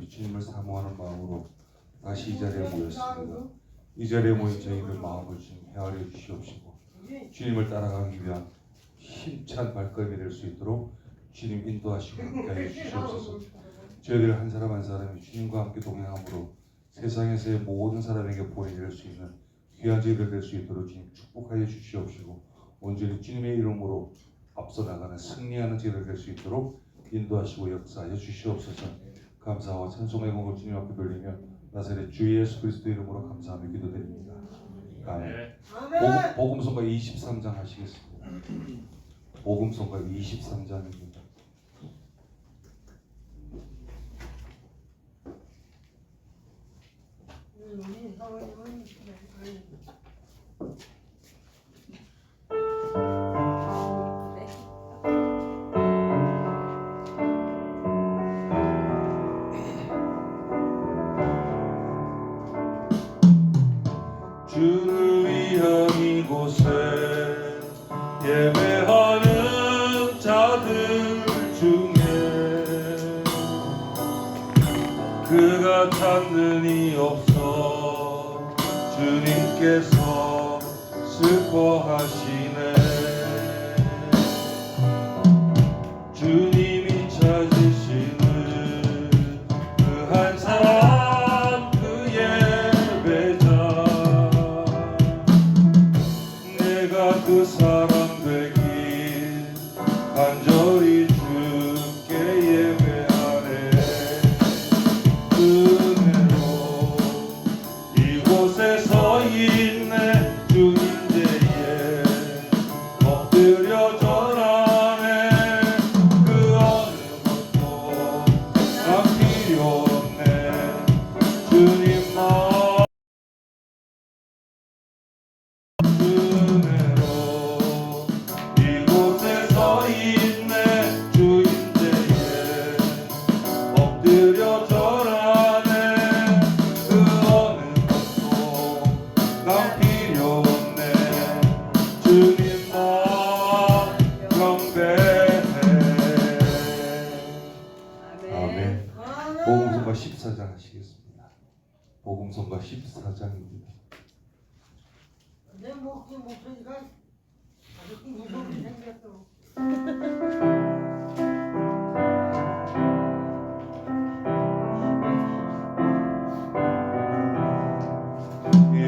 주님을 사모하는 마음으로 다시 이 자리에 모였습니다. 이 자리에 모인 저희들 마음을 주님 헤아려 주시옵시고 주님을 따라가기 위한 힘찬 발걸음이 될 수 있도록 주님 인도하시고 함께하여 주시옵소서. 저희들 한 사람 한 사람이 주님과 함께 동행함으로 세상에서의 모든 사람에게 보이게 될 수 있는 귀한 저희들 될 수 있도록 주님 축복하여 주시옵시고 온전히 주님의 이름으로 앞서 나가는 승리하는 저희들 될 수 있도록 인도하시고 역사하여 주시옵소서. 감사와 찬송의 공을 주님 앞에 돌리며 나사렛 주 예수 그리스도 이름으로 감사하며 기도드립니다. 아멘. 복음성가 23장 하시겠습니다. 복음성가 23장입니다. 주를 위한 이곳에 예배하는 자들 중에 그가 찾는 이 없어 주님께서 슬퍼하시네. 주님이 찾으시는 그 한 사람 그 예배자 내가 그 사람 되길 간절히 주께 예배하네. 은혜로 이곳에 서 있네. 주 임재에 엎드려 절하네. 그 어느 것도 난 필요 없네. 주님만 은혜로 이곳에 서 있네. 주 임재에 엎드려 절하네. 그 어느 것도 난 필요 없네. 주님만 경배해. 아멘. 복음성가 14장 하시겠습니다. 복음성가 14장입니다. 내 목소리가 아주 무섭게 생겼어.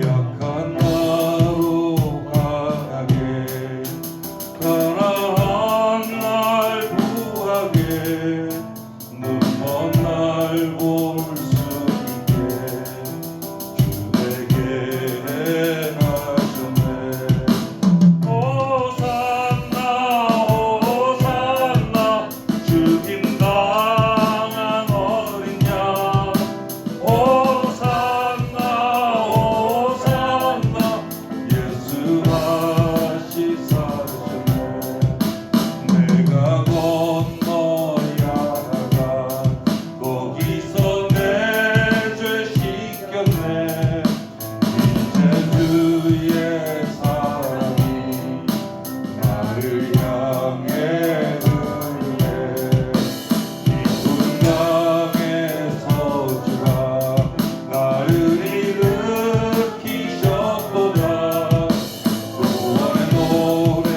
약한 나로 강하게 가난한 날 부하게 눈먼 날 볼 수 있게 주에게 하셨네. 호산나 호산나 죽임 당한 어린 양. 호산나 호산나 예수 다시 살으셨네. 내가 건너야 하다 거기서 내 죄 씻겼네. 이제 주의 사랑이 나를 향해 흐르네. 이 분당에서 주가 나를 일으키셨도다. 구원의 노래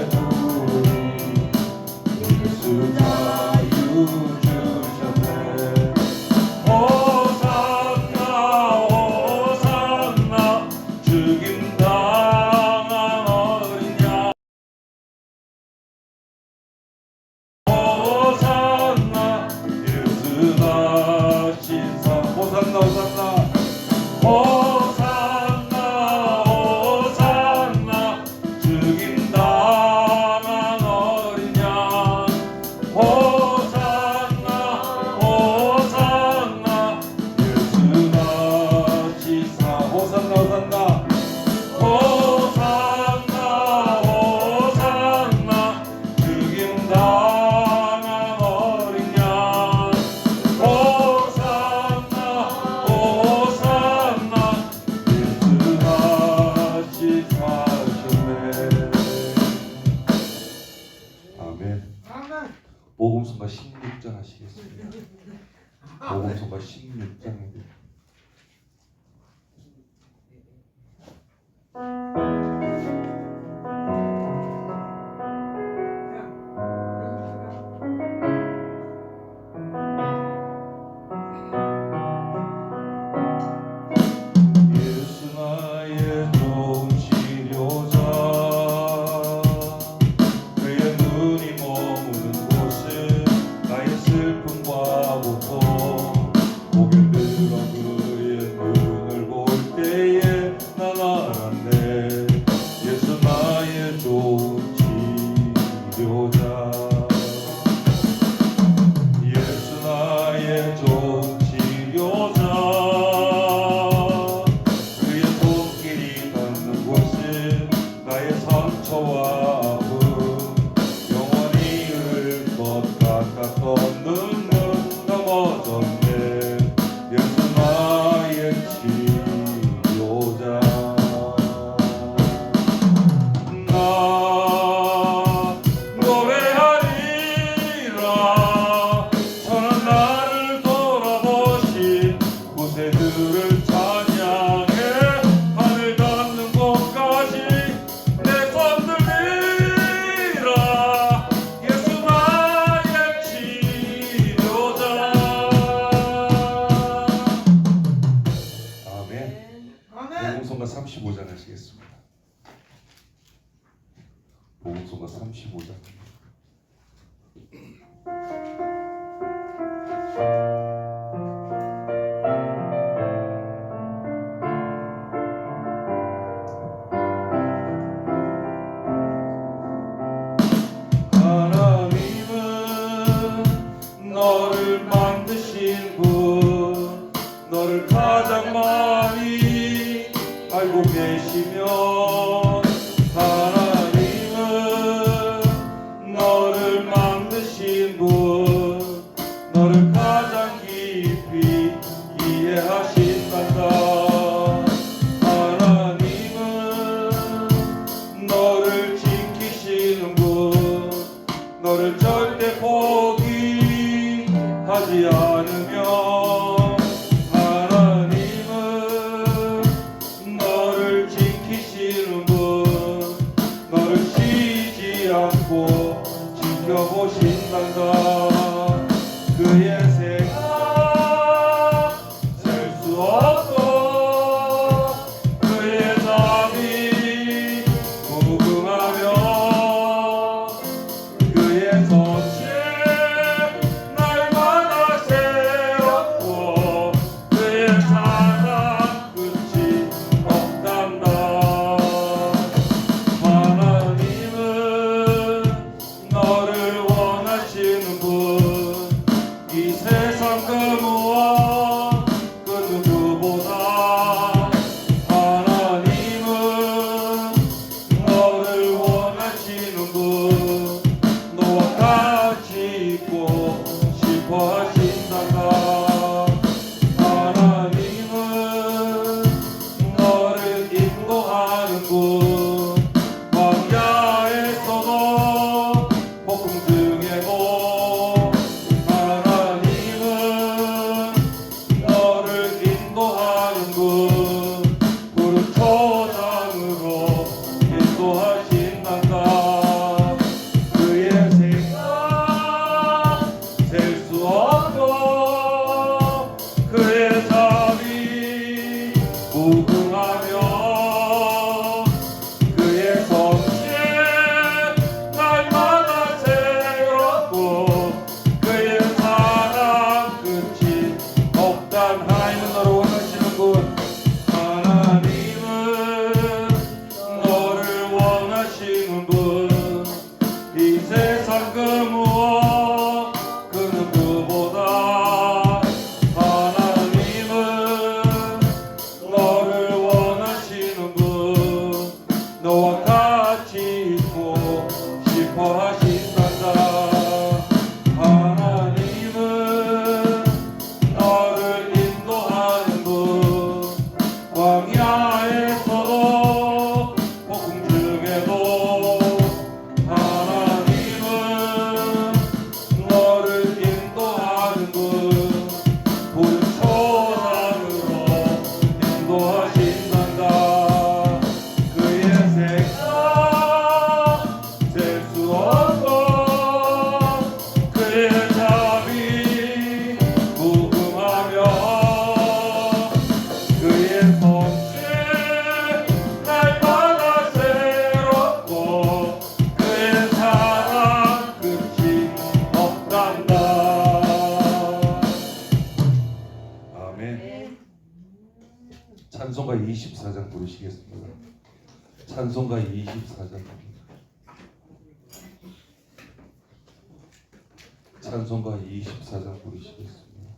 부르니 예수 자유 주셨네. 호산나 호산나 죽임 당한 어린 양. 호산나 예수 다시 호산나 호산나 호산나 호산나 죽임 당한 어린 양. 호산나 호산나 예수 다시 호산나 호산나 호산나 호산나 죽임 당한 어린 양. 호산나 호산나 16장입니다. 예수 나의 좋은 치료자 그의 눈이 머무는 곳은 나의 슬픔과 고통 고개 들어 그의 눈을 볼 때에 난 알았네 예수 나의 좋은 치료자 예수 나의 좋은 치료자 그의 손길이 닿는 곳은 나의 상처와 아픔 영원히 흐를 것 같았던 눈물 넘어졌네 예수 나의 치료자 나 노래하리라 저는 나를 돌아보신 구세주를 찬양해 하늘 닿는 곳까지 내 손 들리라 예수 나의 치료자 아멘. 아멘. 복음성가 35장 하시겠습니다. 복음성가 35장. 하나님은 너를 만드신 분 너를 가장 많이 알고 계시며 하나님은 너를 만드신 분 너를 가장 깊이 이해하신단다 하나님은 너를 지키시는 분 너를 절대 포기하지 않으며 하나님은 아멘. 찬송가 24장 부르시겠습니다. 찬송가 24장. 찬송가 24장 부르시겠습니다.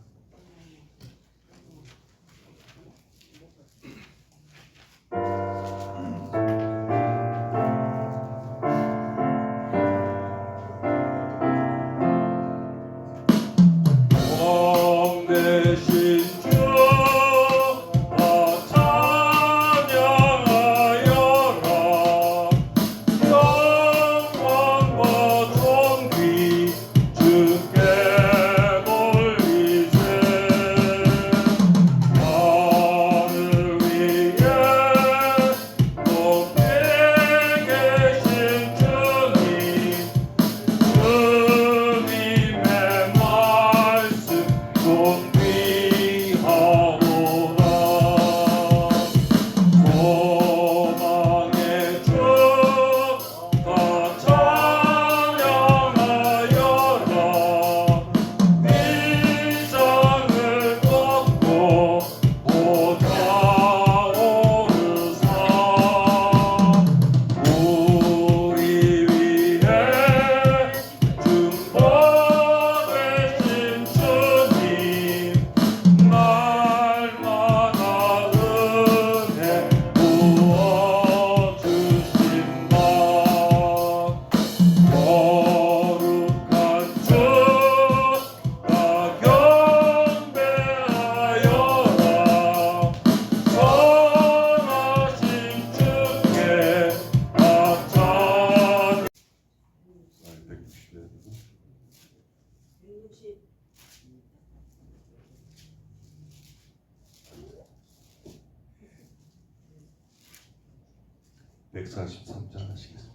백 143장 하시겠습니다.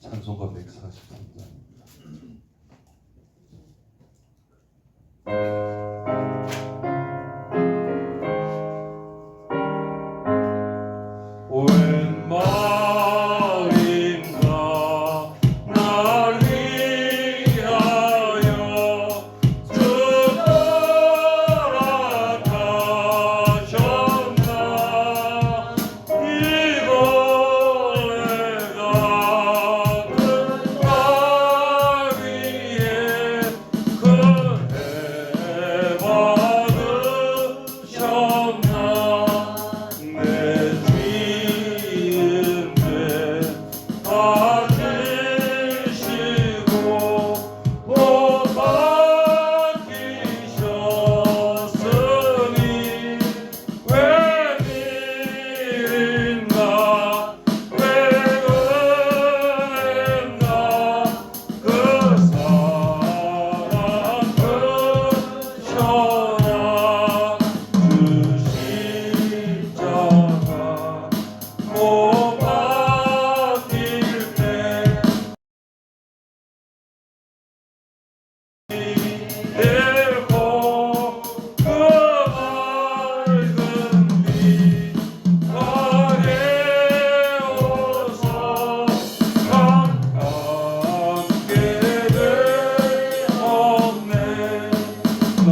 찬송가 143장입니다. 웬 말인가 날 위하여 주 돌아가셨나 이곳에 가는 날 위해 그해 받으셨나 내 죄인들 가지시고 못 박히셨으니 웬일인가 왜 그랬나 그 사랑 그셔라 주 십자가 못 박힐 때 잃고 그 맑은 빛 가려워서 가깝게 되었네 나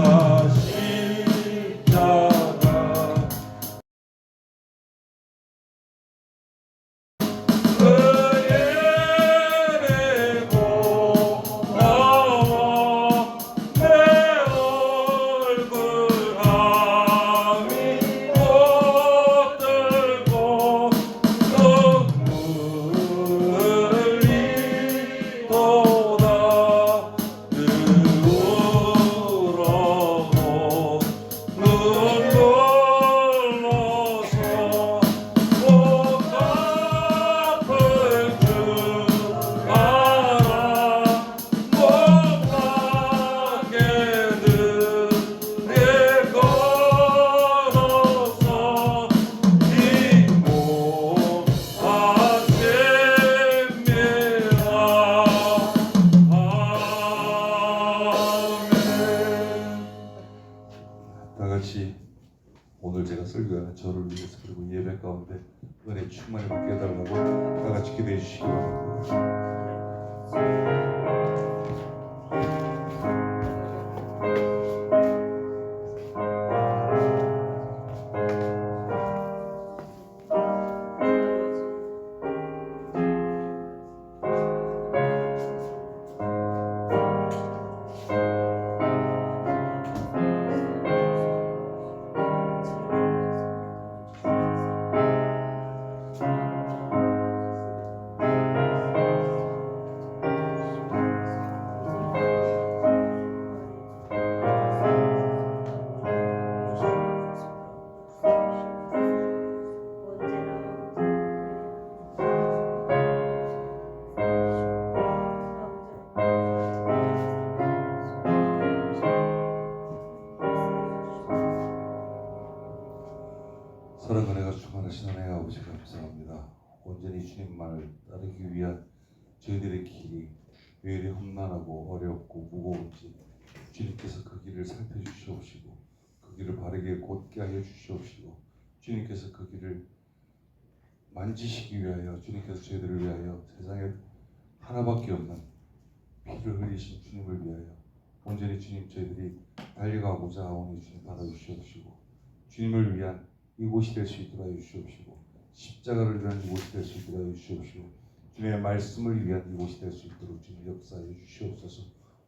십자가 그의 고마워 내 얼굴 함이 못 들고 눈물이 돋아 누르고 눈물로서 못 갚을 줄 알아 못 받게는 내 걸어서 이곳 하십니다 아멘. 다 같이 오늘 제가 설교하는 저를 위해서 그리고 예배 가운데 은혜 충만히 받게 해달라고 다 같이 기도해 주시기 바랍니다. 아버지 감사합니다. 온전히 주님만을 따르기 위한 저희들의 길이 왜 이리 험난하고 어렵고 무거운지 주님께서 그 길을 살펴주시옵시고 그 길을 바르게 곧게 하여 주시옵시고 주님께서 그 길을 만지시기 위하여 주님께서 저희들을 위하여 세상에 하나밖에 없는 피를 흘리신 주님을 위하여 온전히 주님 저희들이 달려가고자 하오니 주님 받아주시옵시고 주님을 위한 이곳이 될 수 있도록 하여 주시옵시고 십자가를 위한 이곳이 될 수 있도록 하여 주시옵시고 주님의 말씀을 위한 이곳이 될 수 있도록 주님 역사하여 주시옵소서.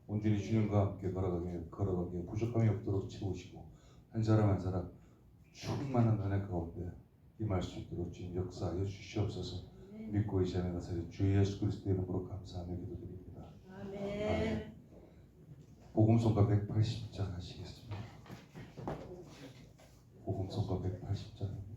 온전히 주님과 함께 걸어가게 부족함이 없도록 채우시고 한 사람 한 사람 충만한 은혜 가운데 임할 수 있도록 주님 역사하여 주시옵소서. 믿고 이 시간에 가서 주 예수 그리스도의 이름으로 감사하며 기도드립니다. 아멘. 복음성가 180장 하시겠습니다. 복음성가 180장입니다.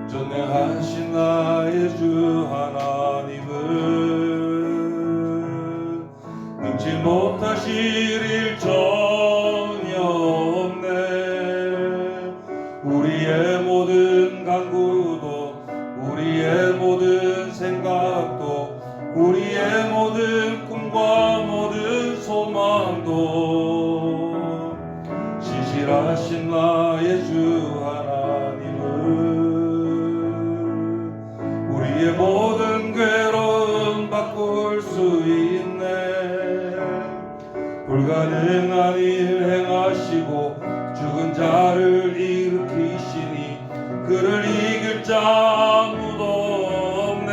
전능하신 나의 주 하나님은 능치 못하실 일 전혀 없네. 우리의 모든 간구도 우리의 모든 생각도 우리의 모든 꿈과 모든 소망도 신실하신 나의 주 우리의 모든 괴로움 바꿀 수 있네. 불가능한 일 행하시고 죽은 자를 일으키시니 그를 이길 자 아무도 없네.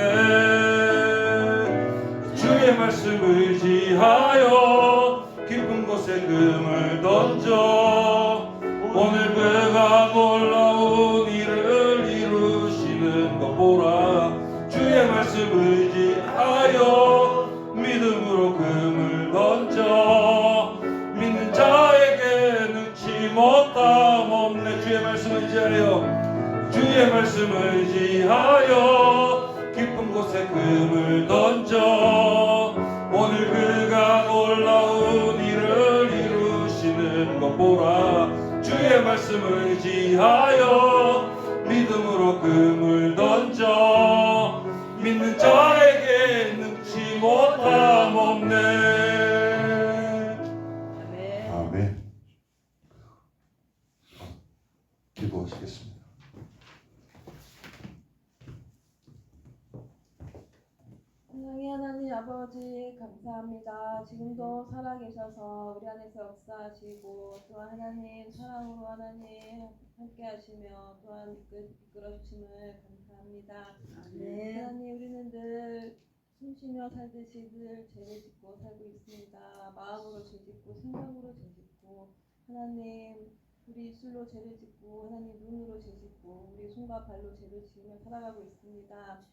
주의 말씀 의지하여 깊은 곳에 금을 던져 오늘 그가 놀라운 일을 이루시는 것 보라. 주의 말씀 의지하여 믿음으로 금을 던져 믿는 자에게 능치 못함 없네. 주의 말씀 의지하여 주의 말씀 의지하여 깊은 곳에 금을 던져 오늘 그가 놀라운 일을 이루시는 것 보라. 주의 말씀 의지하여 믿음으로 금을 던져 믿는 자에게 능치 못함 없네. 아멘. 기도하시겠습니다. 사랑의 하나님 아버지 감사합니다. 지금도 살아계셔서 우리 안에서 역사하시고 또한 하나님 사랑으로 하나님 함께하시며 또한 이끌어 주심을 감사합니다. 하나님 우리는 늘 숨쉬며 살듯이 늘 죄를 짓고 살고 있습니다. 마음으로 죄 짓고 생각으로 죄 짓고 하나님 우리 입술로 죄를 짓고 하나님 눈으로 죄 짓고 우리 손과 발로 죄를 지으며 살아가고 있습니다.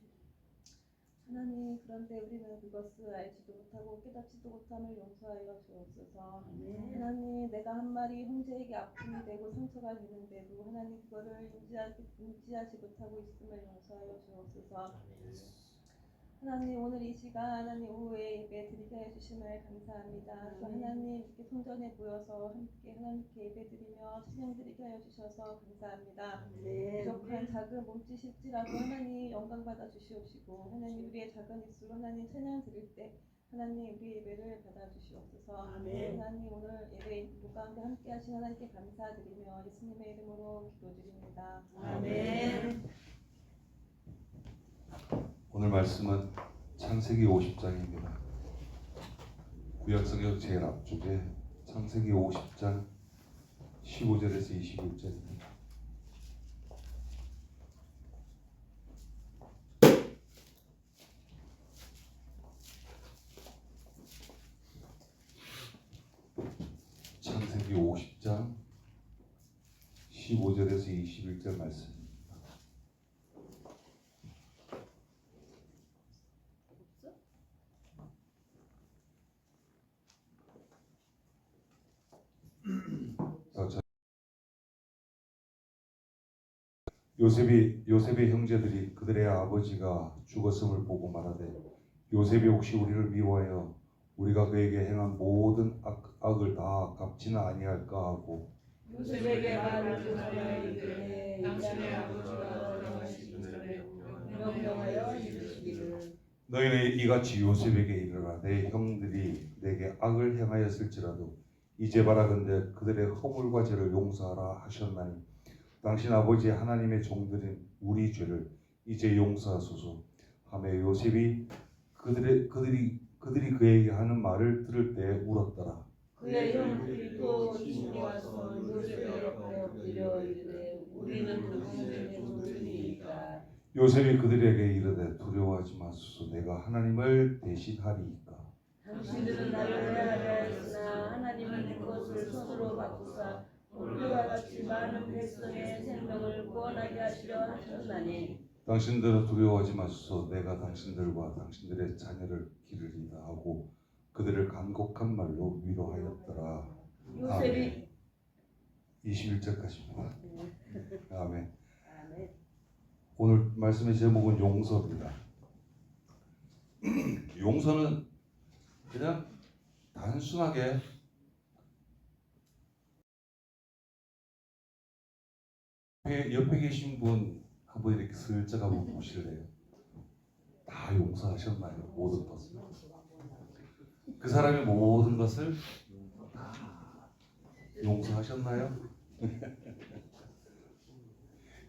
하나님 그런데 우리는 그것을 알지도 못하고 깨닫지도 못함을 용서하여 주옵소서. 하나님 내가 한 말이 형제에게 아픔이 되고 상처가 되는데도 하나님 그거를 인지하지 못하고 있음을 용서하여 주옵소서. 하나님 오늘 이 시간 하나님 오후에 예배 드리게 해주심을 감사합니다. 또 하나님 이렇게 성전에 모여서 함께 하나님께 예배 드리며 찬양 드리게 하여 주셔서 감사합니다. 부족한 작은 몸짓일지라도 하나님 영광 받아 주시옵시고 하나님 우리의 작은 입술로 하나님 찬양 드릴 때 하나님 우리 예배를 받아 주시옵소서. 하나님 오늘 예배 인도 가운데 함께 하신 하나님께 감사드리며 예수님의 이름으로 기도드립니다. 아멘. 오늘 말씀은 창세기 50장입니다. 구약성경 제일 앞쪽에 창세기 50장 15절에서 21절입니다. 창세기 50장 15절에서 21절 말씀. 요셉의 형제들이 그들의 아버지가 죽었음을 보고 말하되 요셉이 혹시 우리를 미워하여 우리가 그에게 행한 모든 악을 다 갚지는 아니할까 하고 요셉에게 말하여 이르되 당신의 아버지가 돌아가시기 전에 명령하여 이르시기를 너희는 이같이 요셉에게 이르라 내 형들이 내게 악을 행하였을지라도 이제 바라건대 그들의 허물과 죄를 용서하라 하셨나니 당신 아버지 하나님의 종들인 우리 죄를 이제 용서하소서 하며 요셉이 그들이 그에게 하는 말을 들을 때 울었더라. 그의 형들이 또 친히 와서 요셉의 옆에 엎드려 이르되 우리는 당신의 종들이니까 요셉이 그들에게 이르되 두려워하지 마소서 내가 하나님을 대신하리이까. 당신들은 나를 해하려 했으나 하나님은 그것을 스스로 바꾸사 우리와 같이 많은 백성의 생명을 구원하게 하시려 하셨나니 당신들은 두려워하지 마소서 내가 당신들과 당신들의 자녀를 기르리다 하고 그들을 간곡한 말로 위로하였더라. 요셉이 21절까지입니다. 아멘. 아멘. 오늘 말씀의 제목은 용서입니다. 용서는 그냥 단순하게 옆에 계신 분 한번 이렇게 슬쩍 한번 보실래요? 다 용서하셨나요? 모든 것을. 그 사람의 모든 것을 다 용서하셨나요?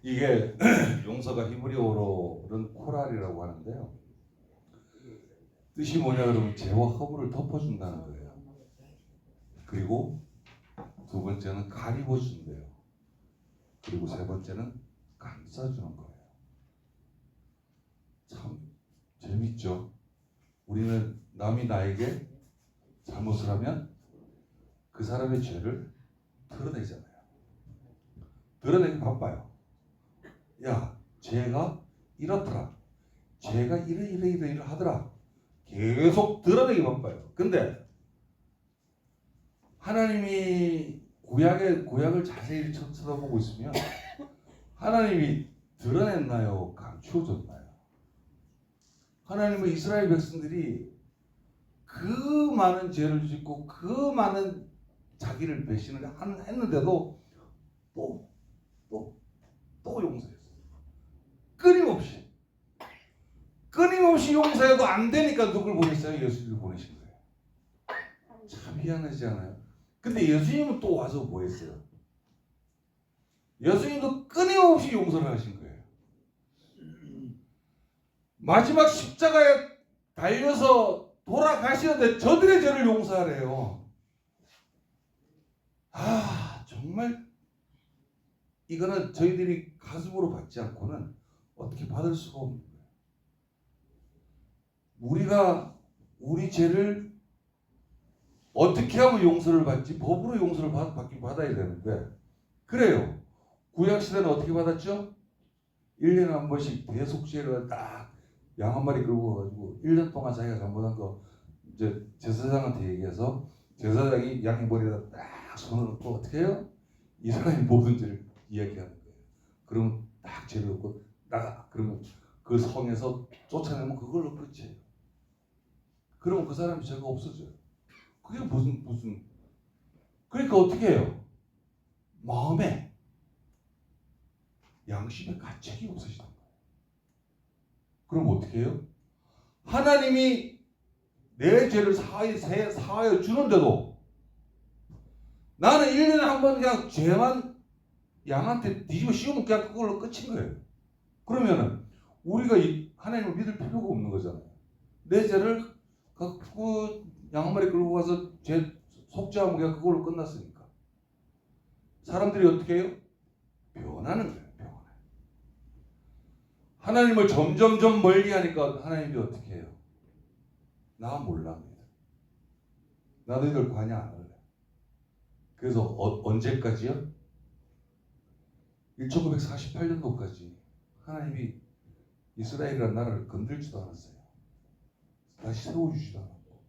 이게 용서가 히브리어로는 코랄이라고 하는데요. 뜻이 뭐냐 그러면 죄와 허물을 덮어준다는 거예요. 그리고 두 번째는 가리워준대요. 그리고 세 번째는 감싸주는 거예요. 참 재밌죠? 우리는 남이 나에게 잘못을 하면 그 사람의 죄를 드러내잖아요. 드러내기 바빠요. 야, 쟤가 이렇더라. 쟤가 이래 하더라. 계속 드러내기 바빠요. 근데 하나님이 구약을 자세히 쳐다보고 있으면 하나님이 드러냈나요? 감추어졌나요? 하나님은 이스라엘 백성들이 그 많은 죄를 짓고 그 많은 자기를 배신을 했는데도 또 용서했어요. 끊임없이 용서해도 안 되니까 누굴 보냈어요? 예수님을 보내신 거예요. 참 희한하지 않아요? 근데 예수님은 또 와서 뭐 했어요? 예수님도 끊임없이 용서를 하신 거예요. 마지막 십자가에 달려서 돌아가시는데 저들의 죄를 용서하래요. 정말 이거는 저희들이 가슴으로 받지 않고는 어떻게 받을 수가 없는 거예요. 우리가 우리 죄를 어떻게 하면 용서를 받지? 법으로 용서를 받아야 되는데 그래요. 구약시대는 어떻게 받았죠? 1년에 한 번씩 대속죄를 딱 양 한 마리 끌고 가가지고 1년 동안 자기가 잘못한 거 이제 제사장한테 얘기해서 제사장이 양의 머리에다 딱 손을 넣고 어떻게 해요? 이 사람이 모든 죄를 이야기하는 거예요. 그러면 딱 죄를 넣고 나가. 그러면 그 성에서 쫓아내면 그걸로 끝이에요. 그러면 그 사람이 죄가 없어져요. 그게 무슨 그러니까 어떻게 해요? 마음에 양심의 가책이 없으시단 말이에요. 그럼 어떻게 해요? 하나님이 내 죄를 사하여 주는데도 나는 1년에 한 번 그냥 죄만 양한테 뒤집어 씌우면 그냥 그걸로 끝인 거예요. 그러면은 우리가 하나님을 믿을 필요가 없는 거잖아요. 내 죄를 갖고 양 한 마리 끌고 가서 죄 속죄하면 그냥 그걸로 끝났으니까. 사람들이 어떻게 해요? 변하는 거예요. 하나님을 점점 멀리하니까 하나님이 어떻게 해요? 나 몰라. 나 너희들 관여 안 할래. 그래서 언제까지요? 1948년도까지 하나님이 이스라엘이라는 나라를 건들지도 않았어요. 다시 세워주지도 않았고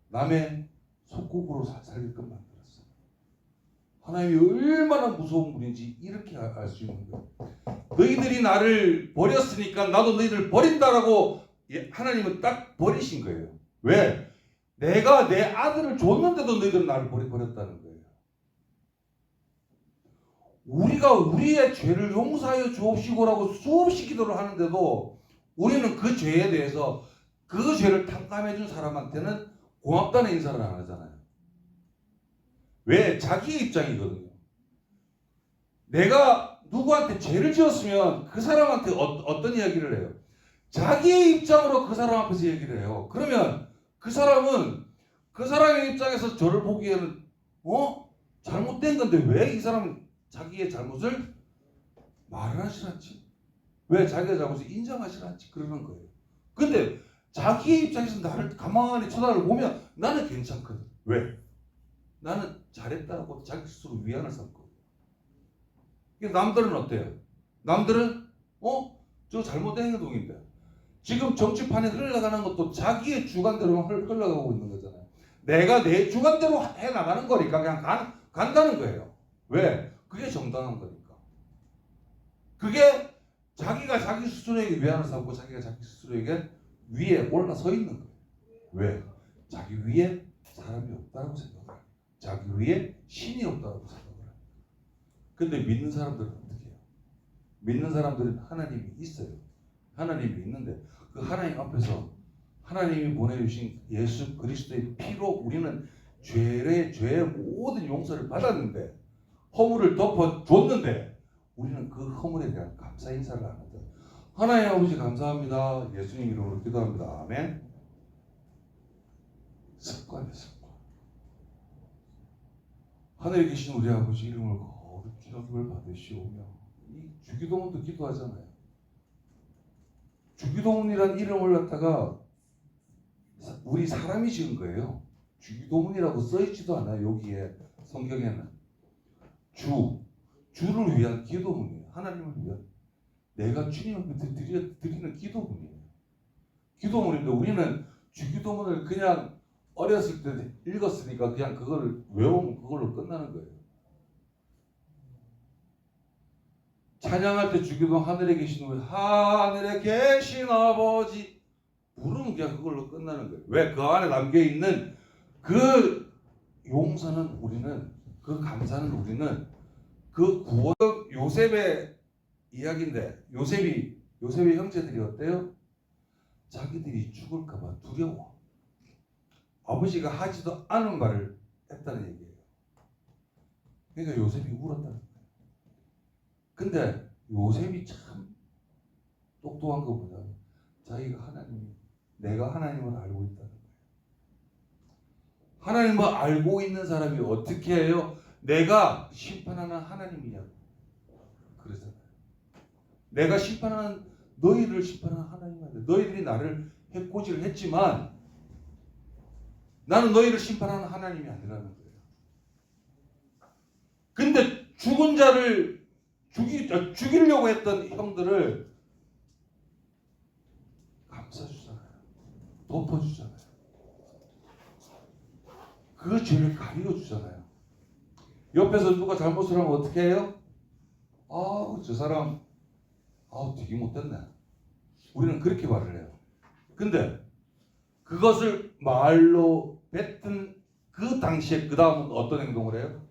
남의 속국으로 살게끔 만들었어요. 하나님이 얼마나 무서운 분인지 이렇게 알 수 있는 거예요. 너희들이 나를 버렸으니까 나도 너희들을 버린다라고 하나님은 딱 버리신 거예요. 왜? 내가 내 아들을 줬는데도 너희들은 나를 버렸다는 거예요. 우리가 우리의 죄를 용서하여 주옵시고라고 수없이 기도를 하는데도 우리는 그 죄에 대해서 그 죄를 탕감해 준 사람한테는 고맙다는 인사를 안 하잖아요. 왜? 자기의 입장이거든요. 내가 누구한테 죄를 지었으면 그 사람한테 어떤 이야기를 해요? 자기의 입장으로 그 사람 앞에서 얘기를 해요. 그러면 그 사람은 그 사람의 입장에서 저를 보기에는 잘못된 건데 왜 이 사람은 자기의 잘못을 말을 하시지 않지? 왜 자기의 잘못을 인정하시지 않지? 그러는 거예요. 근데 자기의 입장에서 나를 가만히 쳐다보면 나는 괜찮거든. 왜? 나는 잘했다고 자기 스스로 위안을 삼고. 남들은 어때요? 남들은 저 잘못된 행동인데 지금 정치판에 흘러가는 것도 자기의 주관대로 흘러가고 있는 거잖아요. 내가 내 주관대로 해나가는 거니까 그냥 간다는 거예요. 왜? 그게 정당한 거니까. 그게 자기가 자기 스스로에게 위안을 삼고 자기가 자기 스스로에게 위에 올라서 있는 거예요. 왜? 자기 위에 사람이 없다고 생각을 해요. 자기 위에 신이 없다고 생각을 해요. 근데 믿는 사람들은 어떻게 해요? 믿는 사람들은 하나님이 있어요. 하나님이 있는데 그 하나님 앞에서 하나님이 보내주신 예수 그리스도의 피로 우리는 죄의 모든 용서를 받았는데 허물을 덮어줬는데 우리는 그 허물에 대한 감사 인사를 안 하죠. 하나님 아버지 감사합니다. 예수님 이름으로 기도합니다. 아멘. 습관이에요. 습관. 하늘에 계신 우리 아버지 이름을 거룩히 여김을 받으시오며 이 주기도문도 기도하잖아요. 주기도문이란 이름을 갖다가 우리 사람이 지은 거예요. 주기도문이라고 써있지도 않아요. 여기에 성경에는 주를 위한 기도문이에요. 하나님을 위한 내가 주님 앞에 드리는 기도문이에요. 기도문인데 우리는 주기도문을 그냥 어렸을 때 읽었으니까 그냥 그거를 외우면 그걸로 끝나는 거예요. 찬양할 때 주기도문 하늘에 계신 우리 하늘에 계신 아버지 부르면 그냥 그걸로 끝나는 거예요. 왜? 그 안에 담겨있는 그 용서는 우리는 그 감사는 우리는 그 구원 요셉의 이야기인데 요셉의 형제들이 어때요? 자기들이 죽을까봐 두려워. 아버지가 하지도 않은 말을 했다는 얘기예요. 그러니까 요셉이 울었다는 거예요. 근데 요셉이 참 똑똑한 거 보면 자기가 내가 하나님을 알고 있다는 거예요. 하나님을 알고 있는 사람이 어떻게 해요? 내가 심판하는 하나님이냐 그러잖아요. 내가 심판하는 너희를 심판하는 하나님인데 너희들이 나를 해코지를 했지만 나는 너희를 심판하는 하나님이 아니라는 거예요. 근데 죽은 자를 죽이려고 했던 형들을 감싸주잖아요. 덮어주잖아요. 그 죄를 가리워주잖아요. 옆에서 누가 잘못을 하면 어떻게 해요? 저 사람 되게 못됐네. 우리는 그렇게 말을 해요. 근데 그것을 말로 뱉은 그 당시에 그 다음은 어떤 행동을 해요?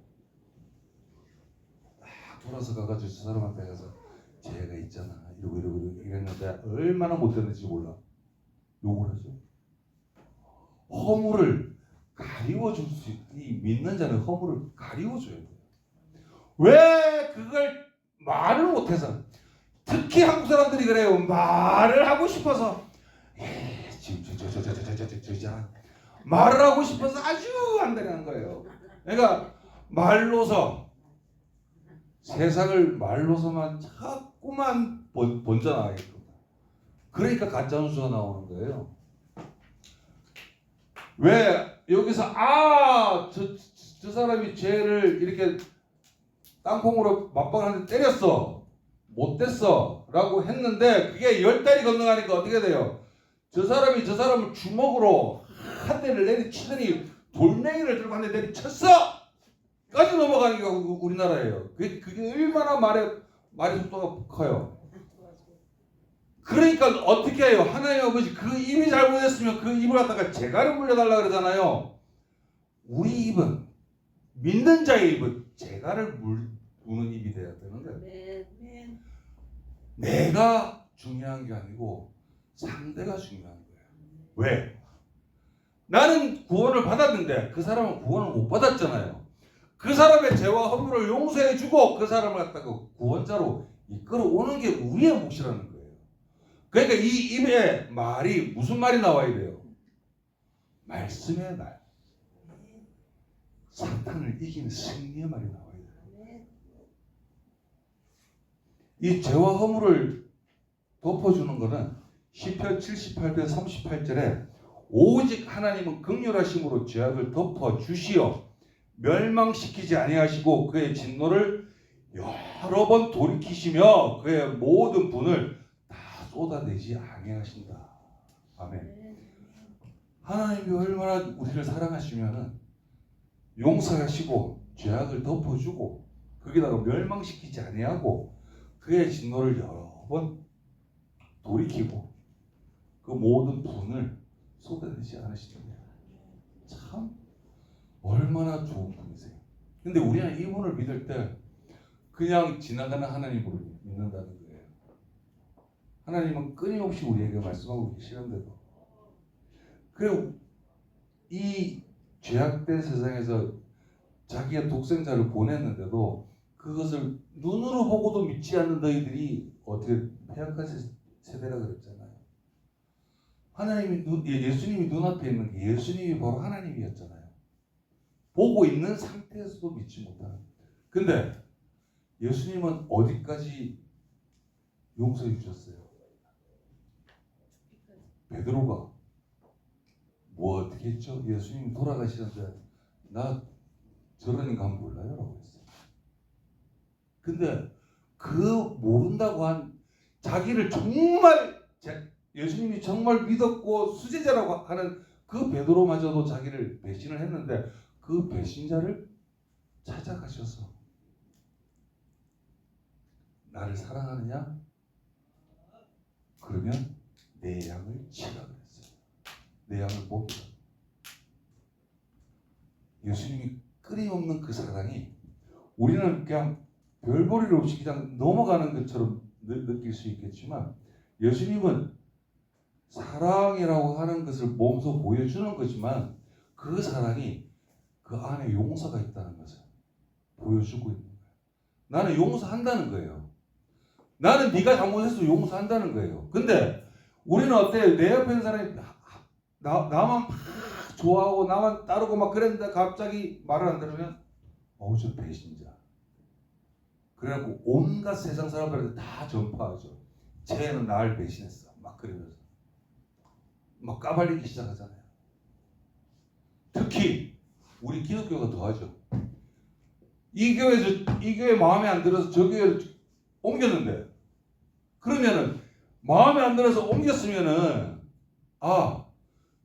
돌아서 가가지고 저 사람한테 가서 죄가 있잖아 이러고 이랬는데 얼마나 못됐는지 몰라. 욕을 하죠. 허물을 가리워줄 수 이 믿는 자는 허물을 가리워줘야 돼요. 왜 그걸 말을 못해서 특히 한국 사람들이 그래요. 말을 하고 싶어서 지금 저 말을 하고 싶어서 아주 안되는 거예요. 그러니까 말로서 세상을 말로서만 자꾸만 번져나가게끔. 그러니까 가짜뉴스가 나오는 거예요. 왜 여기서 저 사람이 죄를 이렇게 땅콩으로 맞박하는데 때렸어 못됐어 라고 했는데 그게 10달이 건너가니까 어떻게 돼요? 저 사람이 저 사람을 주먹으로 한 대를 내리치더니 돌멩이를 들고 한 대 내리쳤어! 까지 넘어가는 게 우리나라예요. 그게 얼마나 말의 속도가 커요. 그러니까 어떻게 해요? 하나님 아버지 그 입이 잘못했으면 그 입을 갖다가 재갈을 물려달라 그러잖아요. 우리 입은 믿는 자의 입은 재갈을 부는 입이 돼야 되는 거예요. 아멘. 내가 중요한 게 아니고 상대가 중요한 거예요. 왜? 나는 구원을 받았는데 그 사람은 구원을 못 받았잖아요. 그 사람의 죄와 허물을 용서해주고 그 사람을 갖다가 구원자로 이끌어오는 게 우리의 몫이라는 거예요. 그러니까 이 입에 말이 무슨 말이 나와야 돼요? 말씀의 말. 사탄을 이기는 승리의 말이 나와야 돼요. 이 죄와 허물을 덮어주는 것은 시편 78편 38절에 오직 하나님은 긍휼하심으로 죄악을 덮어주시어 멸망시키지 아니하시고 그의 진노를 여러 번 돌이키시며 그의 모든 분을 다 쏟아내지 아니하신다. 아멘. 하나님이 얼마나 우리를 사랑하시면은 용서하시고 죄악을 덮어주고 거기다가 멸망시키지 아니하고 그의 진노를 여러 번 돌이키고 그 모든 분을 쏟아내지 않으시더냐. 참 얼마나 좋은 분이세요. 근데 우리는 이분을 믿을 때 그냥 지나가는 하나님으로 믿는다는 거예요. 하나님은 끊임없이 우리에게 말씀하고 계시는데도 그리고 이 죄악된 세상에서 자기의 독생자를 보냈는데도 그것을 눈으로 보고도 믿지 않는 너희들이 어떻게 패역한 세대라 그랬잖아요. 예수님이 눈앞에 있는 게 예수님이 바로 하나님이었잖아요. 보고 있는 상태에서도 믿지 못하는. 근데 예수님은 어디까지 용서해 주셨어요? 베드로가 뭐 어떻게 했죠? 예수님이 돌아가시는데 나 저런 인간 몰라요 라고 했어요. 근데 그 모른다고 한 자기를 정말 예수님이 정말 믿었고 수제자라고 하는 그 베드로마저도 자기를 배신을 했는데 그 배신자를 찾아가셔서 나를 사랑하느냐? 그러면 내 양을 치라 그랬어요. 내 양을 먹이라. 예수님이 끊임없는 그 사랑이 우리는 그냥 별볼일 없이 그냥 넘어가는 것처럼 느낄 수 있겠지만 예수님은 사랑이라고 하는 것을 몸소 보여주는 거지만 그 사랑이 그 안에 용서가 있다는 것을 보여주고 있는 거예요. 나는 용서한다는 거예요. 나는 네가 잘못했어 용서한다는 거예요. 근데 우리는 어때요? 내 옆에 있는 사람이 나만 막 좋아하고 나만 따르고 막 그랬는데 갑자기 말을 안 들으면 저 배신자. 그래갖고 온갖 세상 사람들한테 다 전파하죠. 쟤는 나를 배신했어. 막 그러면서 막 까발리기 시작하잖아요. 특히 우리 기독교가 더하죠. 이 교회 마음에 안 들어서 저 교회를 옮겼는데 그러면은 마음에 안 들어서 옮겼으면은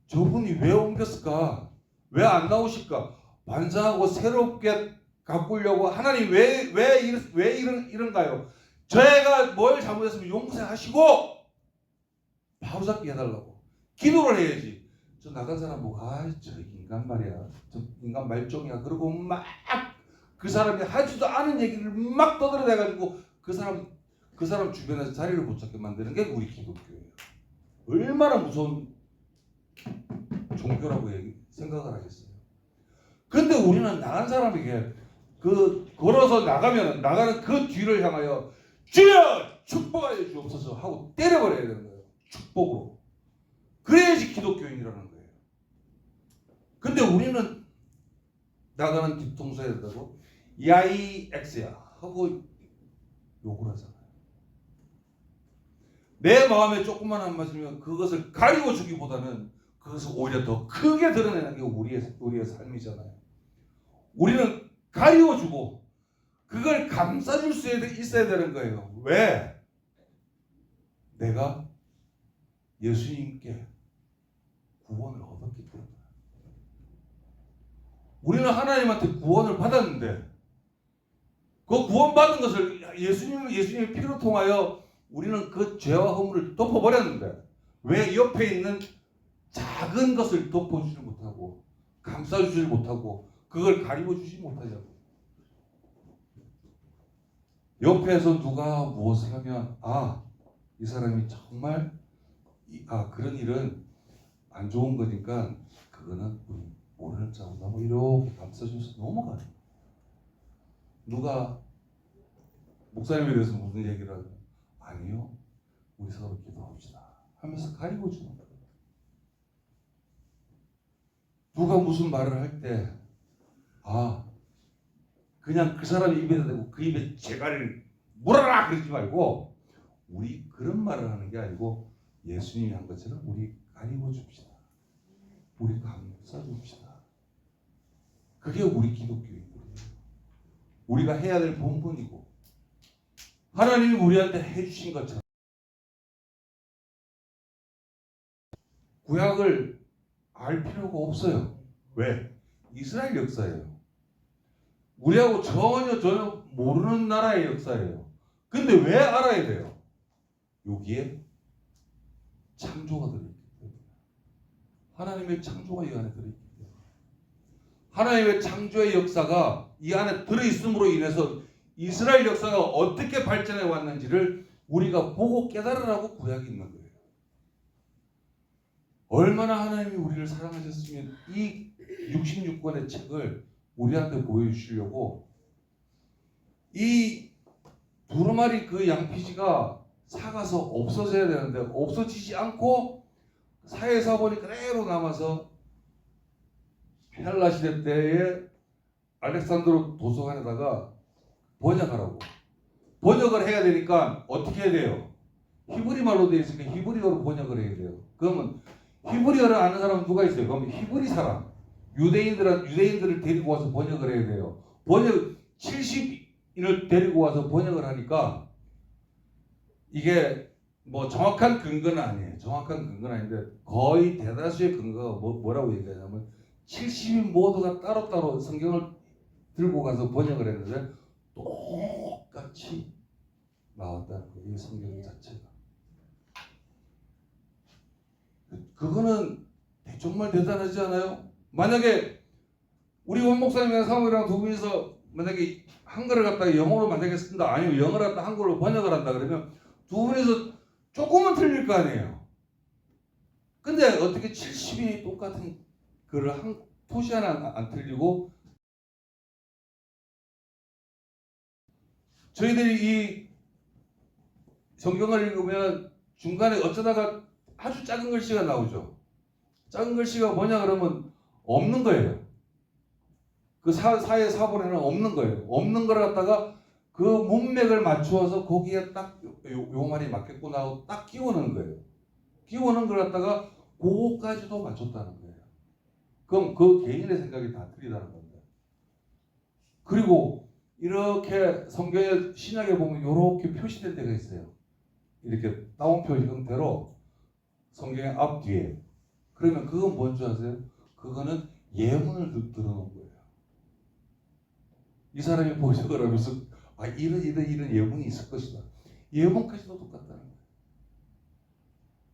저분이 왜 옮겼을까? 왜 안 나오실까? 반성하고 새롭게 가꾸려고 하나님 왜 이런가요? 저희가 뭘 잘못했으면 용서하시고 바로잡게 해달라고 기도를 해야지. 저 나간 사람 보고 저 인간 말이야, 저 인간 말종이야 그러고 막 그 사람이 하지도 않은 얘기를 막 떠들어대가지고 그 사람 주변에서 자리를 못 찾게 만드는 게 우리 기독교예요. 얼마나 무서운 종교라고 생각을 하겠어요. 근데 우리는 나간 사람에게 걸어서 나가는 그 뒤를 향하여 주여 축복하여 주옵소서 하고 때려버려야 되는 거예요. 축복으로. 그래야지 기독교인이라는 거예요. 근데 우리는 나가는 뒤통수에 대고 야이 X야 하고 욕을 하잖아요. 내 마음에 조금만 안 맞으면 그것을 가리워 주기보다는 그것을 오히려 더 크게 드러내는 게 우리의 삶이잖아요. 우리는 가리워주고 그걸 감싸줄 수 있어야 되는 거예요. 왜? 내가 예수님께 구원을 얻었기 때문에. 우리는 하나님한테 구원을 받았는데 그 구원받은 것을 예수님의 피로 통하여 우리는 그 죄와 허물을 덮어버렸는데 왜 옆에 있는 작은 것을 덮어주지 못하고 감싸주지 못하고 그걸 가리워주지 못하냐고. 옆에서 누가 무엇을 하면 이 사람이 정말 그런 일은 안 좋은 거니까 그거는 우리 모르는 자보다 뭐 이렇게 감싸주면서 넘어가요. 누가 목사님에 대해서 무슨 얘기를 하면 아니요 우리 서로 기도합시다 하면서 가리고 주는 거예요. 누가 무슨 말을 할 때 그냥 그 사람이 입에다 대고 그 입에 재갈을 물어라 그러지 말고 우리 그런 말을 하는 게 아니고 예수님이 한 것처럼 우리 가리고 줍시다. 우리 감싸 줍시다. 그게 우리 기독교인 거예요. 우리가 해야 될 본분이고 하나님이 우리한테 해주신 것처럼 구약을 알 필요가 없어요. 왜? 이스라엘 역사예요. 우리하고 전혀 모르는 나라의 역사예요. 근데 왜 알아야 돼요? 여기에 창조가 들어있기 때문에. 하나님의 창조가 이 안에 들어있기 때문에. 하나님의 창조의 역사가 이 안에 들어있음으로 인해서 이스라엘 역사가 어떻게 발전해 왔는지를 우리가 보고 깨달으라고 구약이 있는 거예요. 얼마나 하나님이 우리를 사랑하셨으면 이 66권의 책을 우리한테 보여주시려고 이 두루마리 그 양피지가 사가서 없어져야 되는데 없어지지 않고 사회사본이 그대로 남아서 헬라 시대 때에 알렉산드로 도서관에다가 번역을 해야 되니까 어떻게 해야 돼요? 히브리 말로 되어 있으니까 히브리어로 번역을 해야 돼요. 그러면 히브리어를 아는 사람은 누가 있어요? 그럼 히브리 사람 유대인들을 데리고 와서 번역을 해야 돼요. 번역 70인을 데리고 와서 번역을 하니까 이게 뭐 정확한 근거는 아니에요. 정확한 근거는 아닌데 거의 대다수의 근거가 뭐라고 얘기하냐면 70인 모두가 따로따로 성경을 들고 가서 번역을 했는데 똑같이 나왔다는 거예요. 이 성경 자체가. 그거는 정말 대단하지 않아요? 만약에 우리 원 목사님이랑 사모님이랑 두 분이서 만약에 한글을 갖다가 영어로 만들겠습니다. 아니면 영어를 갖다 한글로 번역을 한다 그러면 두 분이서 조금은 틀릴 거 아니에요. 근데 어떻게 70인이 똑같은 글을 한 토시 하나 안 틀리고 저희들이 이 성경을 읽으면 중간에 어쩌다가 아주 작은 글씨가 나오죠. 작은 글씨가 뭐냐 그러면 없는 거예요. 그 사회 사본에는 없는 거예요. 없는 걸 갖다가 그 문맥을 맞추어서 거기에 딱 요 말이 맞겠구나 하고 딱 끼워넣는 거예요. 끼워넣은 걸 갖다가 그거까지도 맞췄다는 거예요. 그럼 그 개인의 생각이 다 틀리다는 겁니다. 그리고 이렇게 성경의 신약에 보면 이렇게 표시된 데가 있어요. 이렇게 따옴표 형태로 성경의 앞뒤에. 그러면 그건 뭔지 아세요? 그거는 예문을 들어놓은 거예요. 이 사람이 번역을 하면서 이런 예문이 있을 것이다. 예문까지도 똑같다는 거예요.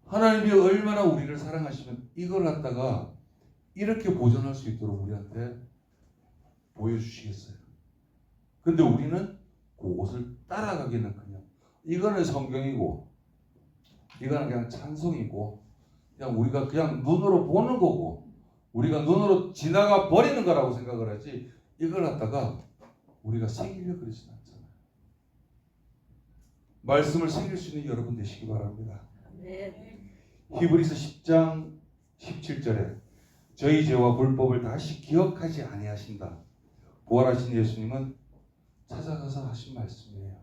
하나님이 얼마나 우리를 사랑하시면 이걸 갖다가 이렇게 보존할 수 있도록 우리한테 보여주시겠어요. 근데 우리는 그것을 따라가기는 그냥 이거는 성경이고 이거는 그냥 찬송이고 그냥 우리가 그냥 눈으로 보는 거고 우리가 눈으로 지나가 버리는 거라고 생각을 하지 이걸 갖다가 우리가 새기려 그러지는 않잖아요. 말씀을 새길 수 있는 여러분 되시기 바랍니다. 히브리서 10장 17절에 저희 죄와 불법을 다시 기억하지 아니하신다. 부활하신 예수님은 찾아가서 하신 말씀이에요.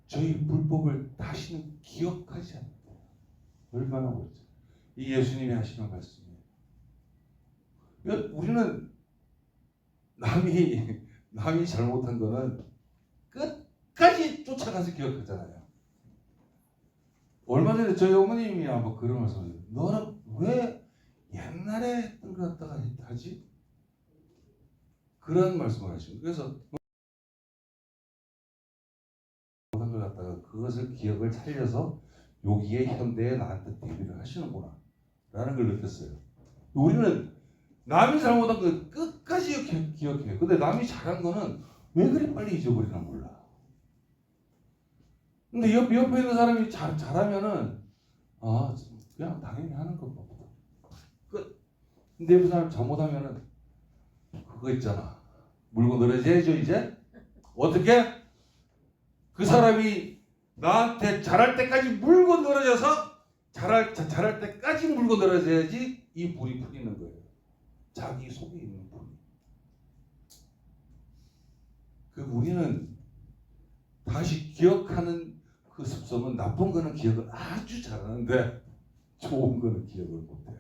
저희 불법을 다시는 기억하지 않는다. 얼마나 멋져. 이 예수님이 하시는 말씀이에요. 우리는 남이 잘못한 거는 끝까지 쫓아가서 기억하잖아요. 얼마 전에 저희 어머님이 아마 그런 말씀을 해요. 너는 왜 옛날에 했던 거 갖다가 하지? 그런 말씀을 하시고 그래서 못한 걸 그것을 기억을 살려서 여기에 현대에 나한테 대비를 하시는구나 라는 걸 느꼈어요. 우리는 남이 잘못한 거 끝까지 기억해요. 근데 남이 잘한 거는 왜 그리 빨리 잊어버리나 몰라. 근데 옆에 있는 사람이 잘하면은 그냥 당연히 하는 것보다 끝. 근데 옆에 사람이 잘못하면은 그거 있잖아. 물고 늘어져야죠. 이제 어떻게 그 사람이 나한테 잘할 때까지 물고 늘어져서 잘할 때까지 물고 늘어져야지 이 불이 풀리는 거예요. 자기 속에 있는 불이. 그 우리는 다시 기억하는 그 습성은 나쁜 거는 기억을 아주 잘하는데 좋은 거는 기억을 못해요.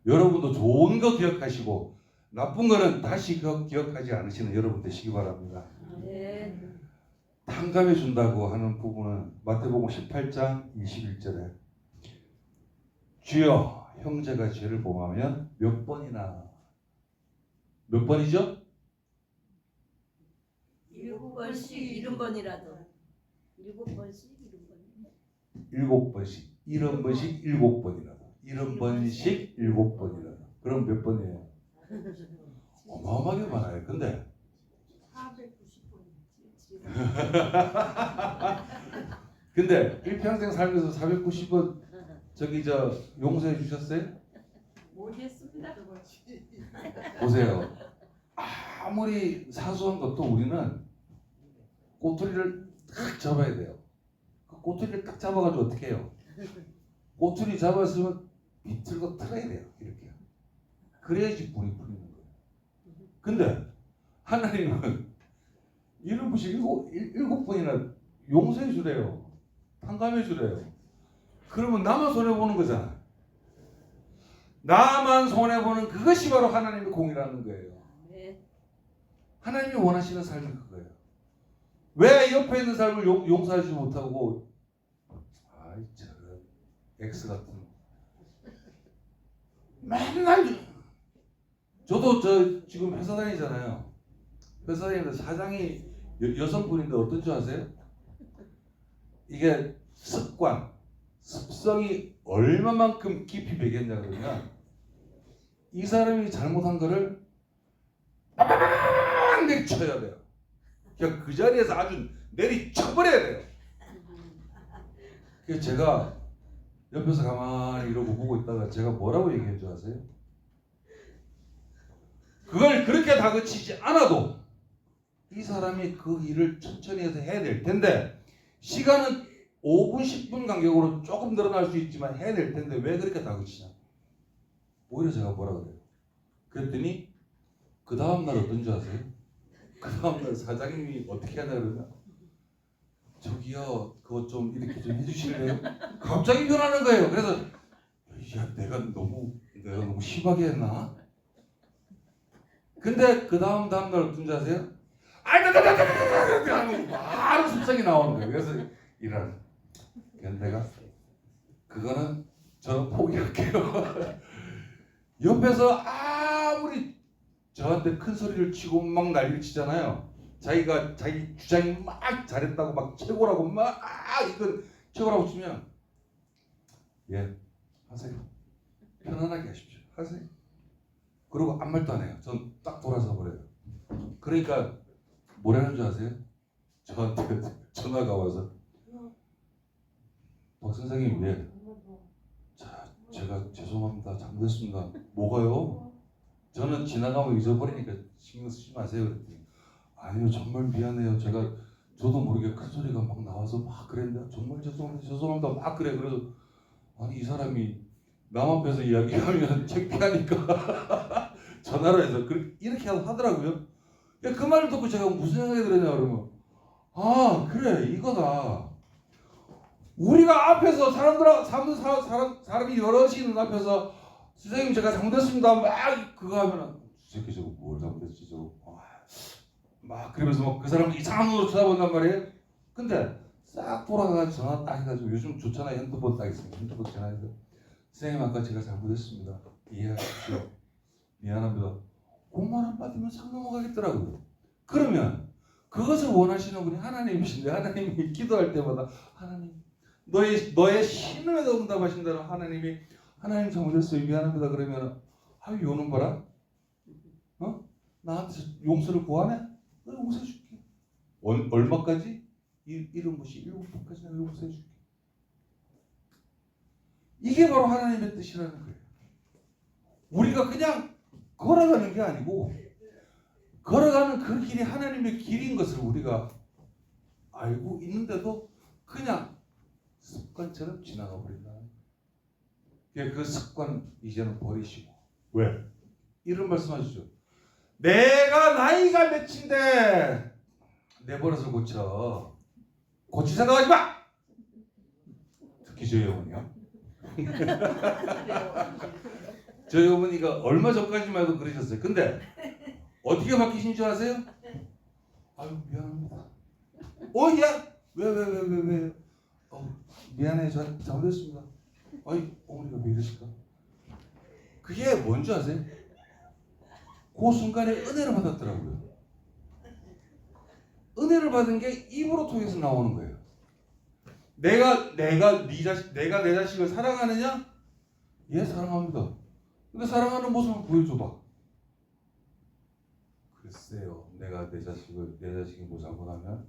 여러분도 좋은 거 기억하시고 나쁜 거는 다시 기억하지 않으시는 여러분 되시기 바랍니다. 네. 탕감해 준다고 하는 부분은 마태복음 18장 21절에 주여 형제가 죄를 범하면 몇 번이죠? 7번씩 70번이라도 7번씩 7번씩 70번씩 7번이라도 70번씩 7번이라도 그럼 몇 번이에요? 어마어마하게 많아요. 근데 490번. 근데 일평생 살면서 490번 용서해 주셨어요? 못했습니다. 보세요. 아무리 사소한 것도 우리는 꼬투리를 딱 잡아야 돼요. 그 꼬투리를 딱 잡아가지고 어떻게 해요? 꼬투리 잡았으면 비틀고 틀어야 돼요. 이렇게. 그래야지 불이 풀리는 거예요. 근데 하나님은 7번이나 용서해 주래요. 탕감해 주래요. 그러면 나만 손해보는 거잖아. 나만 손해보는 그것이 바로 하나님의 공이라는 거예요. 네. 하나님이 원하시는 삶이 그거예요. 왜 옆에 있는 사람을 용서하지 못하고 저런 X 같은 맨날 저도 지금 회사 다니잖아요. 회사 다니는데 사장이 여성분인데 어떤 줄 아세요? 이게 습성이 얼마만큼 깊이 배겼냐 그러면 이 사람이 잘못한 거를 빵 내쳐야 돼요. 그냥 그 자리에서 아주 내리쳐버려야 돼요. 그래서 제가 옆에서 가만히 이러고 보고 있다가 제가 뭐라고 얘기할 줄 아세요? 그걸 그렇게 다그치지 않아도 이 사람이 그 일을 천천히 해서 해야 될 텐데 시간은 5분 10분 간격으로 조금 늘어날 수 있지만 해야 될 텐데 왜 그렇게 다그치냐. 오히려 제가 뭐라 그래요. 그랬더니 그 다음날 어떤 줄 아세요? 그 다음날 사장님이 어떻게 하냐 그러면 저기요 그거 좀 이렇게 좀 해주실래요? 갑자기 변하는 거예요. 그래서 야 내가 너무 심하게 했나? 근데 그 다음날 어떤 줄 아세요? 바로 습성이 나오는 거예요. 그래서 내가 그거는 저는 포기할게요. 옆에서 아무리 저한테 큰 소리를 치고 막 난리를 치잖아요. 자기 주장이 막 잘했다고 막 최고라고 막 이건 최고라고 치면 예 하세요. 편안하게 하십시오. 하세요. 그리고 아무 말도 안 해요. 전 딱 돌아서 버려요. 그러니까 뭐라는 줄 아세요? 저한테 전화가 와서 박 선생님 제가 죄송합니다. 잘못했습니다. 뭐가요? 저는 지나가면 잊어버리니까 신경 쓰지 마세요. 그랬더니 아니요 정말 미안해요. 저도 모르게 큰 소리가 막 나와서 막 그랬는데 정말 죄송합니다. 막 그래. 그래서 아니 이 사람이 남 앞에서 이야기하면 창피하니까 전화로 해서 이렇게 하더라고요. 그 말을 듣고 제가 무슨 생각이 들었냐 그러면 그래 이거다. 우리가 앞에서 사람이 여럿이 있는 앞에서 선생님 제가 잘못했습니다 막 그거 하면은 새끼 저거 뭘 잘못했지 저거 막 그러면서 막 그 사람을 이상한 눈으로 쳐다본단 말이에요. 근데 싹 돌아가서 전화 딱 해가지고 요즘 좋잖아요. 핸드폰 딱 있으면 핸드폰 전화해서 선생님 아까 제가 잘못했습니다. 이해하십시오. 미안합니다. 5만 원 받으면 상 넘어가겠더라고요. 그러면 그 그것을 원하시는 분이 하나님이신데 하나님이 기도할 때마다 하나님 너의 신음에도 응답하신다는 하나님이 하나님 잘못했어요 미안합니다 그러면 아유 요는 봐라 나한테 용서를 구하네? 내가 용서해 줄게. 얼마까지? 이런 것이 7번까지 내가 용서해 줄게. 이게 바로 하나님의 뜻이라는 거예요. 우리가 그냥 걸어가는 게 아니고 걸어가는 그 길이 하나님의 길인 것을 우리가 알고 있는데도 그냥 습관처럼 지나가 버린다. 그 습관 이제는 버리시고 왜? 이런 말씀하시죠. 내가 나이가 몇인데 내 버릇을 고칠 생각하지 마. 특히 저희 어머니요. 저희 어머니가 얼마 전까지만 해도 그러셨어요. 근데 어떻게 바뀌신 줄 아세요? 아유 미안합니다. 야 왜? 미안해 저 잘못했습니다. 아이 어머니가 왜 이러실까? 그게 뭔지 아세요? 그 순간에 은혜를 받았더라고요. 은혜를 받은 게 입으로 통해서 나오는 거예요. 내가 내 자식을 사랑하느냐? 예, 사랑합니다. 근데 사랑하는 모습을 보여줘봐. 글쎄요, 내가 내 자식이 뭐 잘못하면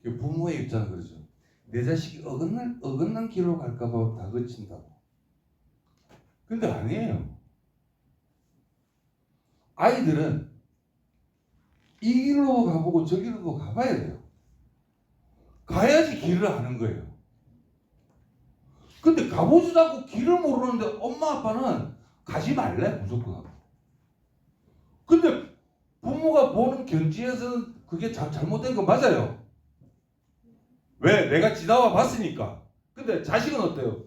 부모의 입장은 그러죠. 내 자식이 어긋난 길로 갈까봐 다그친다고. 근데 아니에요. 아이들은 이 길로 가보고 저 길로 가봐야 돼요. 가야지 길을 아는 거예요. 근데 가보지도 않고 길을 모르는데 엄마 아빠는 가지 말래 무조건. 근데 부모가 보는 견지에서는 그게 잘못된 거 맞아요. 왜? 내가 지나와 봤으니까. 근데 자식은 어때요?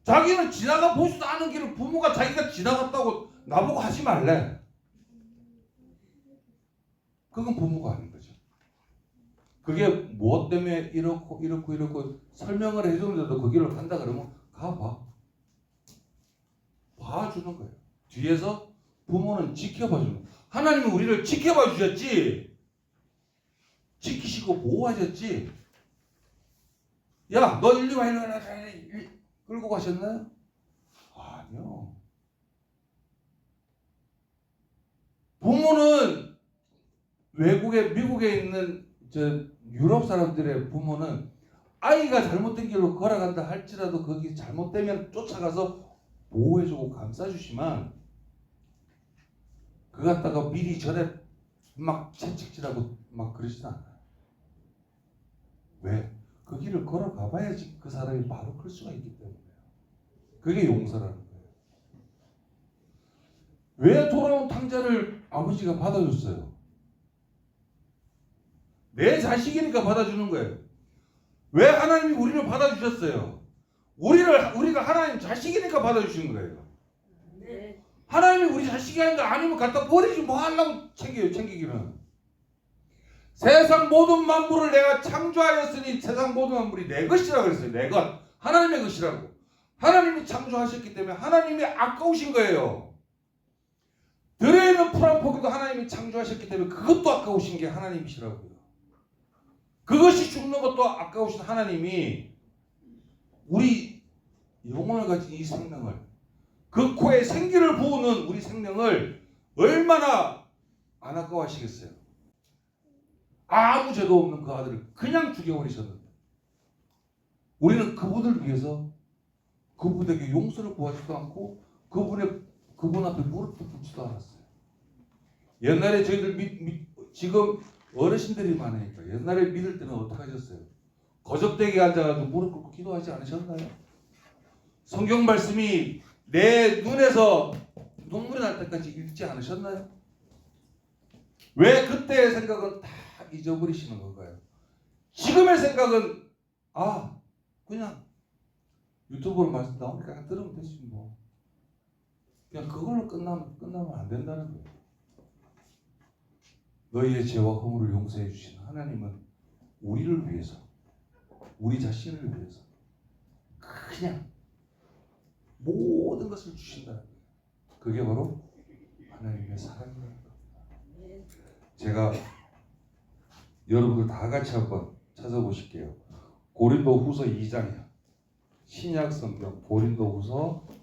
자기는 지나가 보지도 않은 길을 부모가 자기가 지나갔다고 나보고 하지 말래. 그건 부모가 아닌 거죠. 그게 무엇 때문에 이렇고 설명을 해주는데도 그 길을 간다 그러면 가봐. 봐주는 거예요. 뒤에서 부모는 지켜봐 주는 거예요. 하나님은 우리를 지켜봐 주셨지. 지키시고 보호하셨지. 야, 너 일리 와. 끌고 가셨나요? 아니요. 부모는 미국에 있는 유럽 사람들의 부모는 아이가 잘못된 길로 걸어간다 할지라도 거기 잘못되면 쫓아가서 보호해주고 감싸주시만 그 갖다가 미리 전에 막 채찍질하고 막 그러지도 않아요. 왜? 그 길을 걸어가 봐야지 그 사람이 바로 클 수가 있기 때문에요. 그게 용서라는 거예요. 왜 돌아온 탕자를 아버지가 받아줬어요? 내 자식이니까 받아주는 거예요. 왜 하나님이 우리를 받아주셨어요? 우리가 하나님 자식이니까 받아주신 거예요. 네. 하나님이 우리 자식이 아닌가 아니면 갖다 버리지 뭐 하려고 챙기기는. 세상 모든 만물을 내가 창조하였으니 세상 모든 만물이 내 것이라고 그랬어요. 내 것. 하나님의 것이라고. 하나님이 창조하셨기 때문에 하나님이 아까우신 거예요. 들에 있는 풀 한 포기도 하나님이 창조하셨기 때문에 그것도 아까우신 게 하나님이시라고요. 그것이 죽는 것도 아까우신 하나님이 우리 영혼을 가진 이 생명을 그 코에 생기를 부으는 우리 생명을 얼마나 안 아까워하시겠어요. 아무 죄도 없는 그 아들을 그냥 죽여버리셨는데 우리는 그분을 위해서 그분에게 용서를 구하지도 않고 그분 앞에 무릎도 꿇지도 않았어요. 옛날에 저희들 지금 어르신들이 많으니까 옛날에 믿을 때는 어떻게 하셨어요? 거적대기에 앉아가지고 무릎 꿇고 기도하지 않으셨나요? 성경 말씀이 내 눈에서 눈물이 날 때까지 읽지 않으셨나요? 왜 그때의 생각은 다 잊어버리시는 건가요? 지금의 생각은 그냥 유튜브로 말씀 나오니까 들으면 되지 뭐. 그냥 그걸로 끝나면 안 된다는 거예요. 너희의 죄와 허물을 용서해 주시는 하나님은 우리를 위해서, 우리 자신을 위해서 그냥 모든 것을 주신다는 거예요. 그게 바로 하나님의 사랑이라는 겁니다. 제가 여러분들 다 같이 한번 찾아보실게요. 고린도 후서 2장이야. 신약 성경 고린도 후서